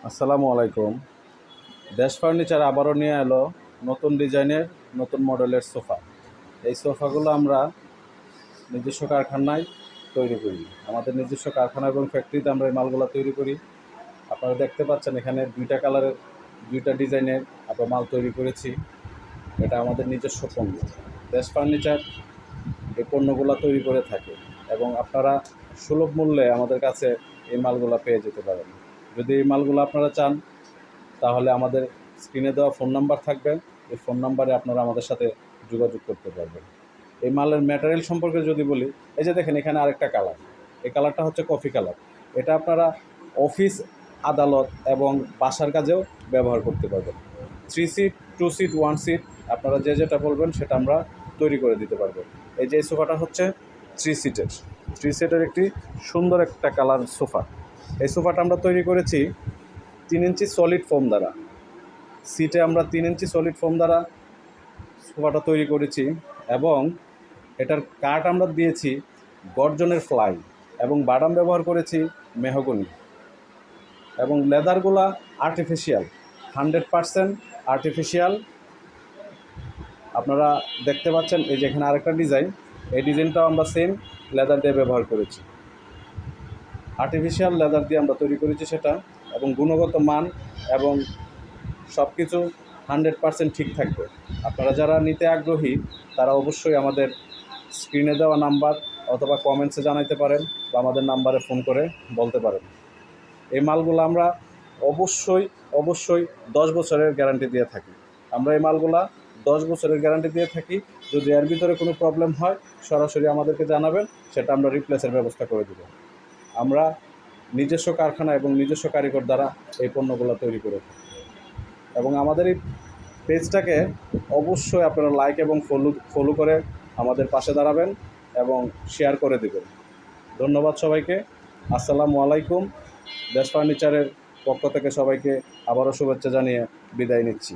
আসসালামু আলাইকুম। দেশ ফার্নিচার আবারও নিয়ে এলো নতুন ডিজাইনের নতুন মডেলের সোফা। এই সোফাগুলো আমরা নিজস্ব কারখানায় তৈরি করি। আমাদের নিজস্ব কারখানা এবং ফ্যাক্টরিতে আমরা এই মালগুলো তৈরি করি। আপনারা দেখতে পাচ্ছেন এখানে দুইটা কালারের দুইটা ডিজাইনের আমরা মাল তৈরি করেছি। এটা আমাদের নিজস্ব পণ্য। দেশ ফার্নিচার এই পণ্যগুলো তৈরি করে থাকে এবং আপনারা সুলভ মূল্যে আমাদের কাছে এই মালগুলো পেয়ে যেতে পারেন। যদি এই মালগুলো আপনারা চান তাহলে আমাদের স্ক্রিনে দেওয়া ফোন নাম্বার থাকবে, এই ফোন নাম্বারে আপনারা আমাদের সাথে যোগাযোগ করতে পারবেন। এই মালের ম্যাটেরিয়াল সম্পর্কে যদি বলি, এই যে দেখেন এখানে আরেকটা কালার, এই কালারটা হচ্ছে কফি কালার। এটা আপনারা অফিস, আদালত এবং বাসার কাজেও ব্যবহার করতে পারবেন। 3 সিট, 2 সিট, 1 সিট আপনারা যে যেটা বলবেন সেটা আমরা তৈরি করে দিতে পারবো। এই যে এই সোফাটা হচ্ছে 3 সিটের একটি সুন্দর একটা কালার সোফা। এই সোফাটা আমরা তৈরি করেছি 3 ইঞ্চি সলিড ফোম দ্বারা। সিটে আমরা 3 ইঞ্চি সলিড ফোম দ্বারা সোফাটা তৈরি করেছি এবং এটার কাঠ আমরা দিয়েছি গর্জনের ফ্লাই এবং বাদাম ব্যবহার করেছি মেহগনি এবং লেদারগুলা আর্টিফিশিয়াল, 100% আর্টিফিশিয়াল। আপনারা দেখতে পাচ্ছেন এই যে এখানে আরেকটা ডিজাইন, এই ডিজাইনটাও আমরা সেম লেদার দিয়ে ব্যবহার করেছি, আর্টিফিশিয়াল লেদার দিয়ে আমরা তৈরি করেছি সেটা। এবং গুণগত মান এবং সব কিছু 100% ঠিক থাকবে। আপনারা যারা নিতে আগ্রহী তারা অবশ্যই আমাদের স্ক্রিনে দেওয়া নাম্বার অথবা কমেন্টসে জানাইতে পারেন বা আমাদের নাম্বারে ফোন করে বলতে পারেন। এই মালগুলো আমরা অবশ্যই 10 বছরের গ্যারান্টি দিয়ে থাকি। আমরা এই মালগুলা 10 বছরের গ্যারান্টি দিয়ে থাকি। যদি এর ভিতরে কোনো প্রবলেম হয় সরাসরি আমাদেরকে জানাবেন, সেটা আমরা রিপ্লেসের ব্যবস্থা করে দেব। আমরা নিজস্ব কারখানা এবং নিজস্ব কারিগর দ্বারা এই পণ্যগুলো তৈরি করে থাকি। এবং আমাদের এই পেজটাকে অবশ্যই আপনারা লাইক এবং ফলো করে আমাদের পাশে দাঁড়াবেন এবং শেয়ার করে দেবেন। ধন্যবাদ সবাইকে। আসসালামু আলাইকুম। দেশ ফার্নিচারের পক্ষ থেকে সবাইকে আবারও শুভেচ্ছা জানিয়ে বিদায় নিচ্ছি।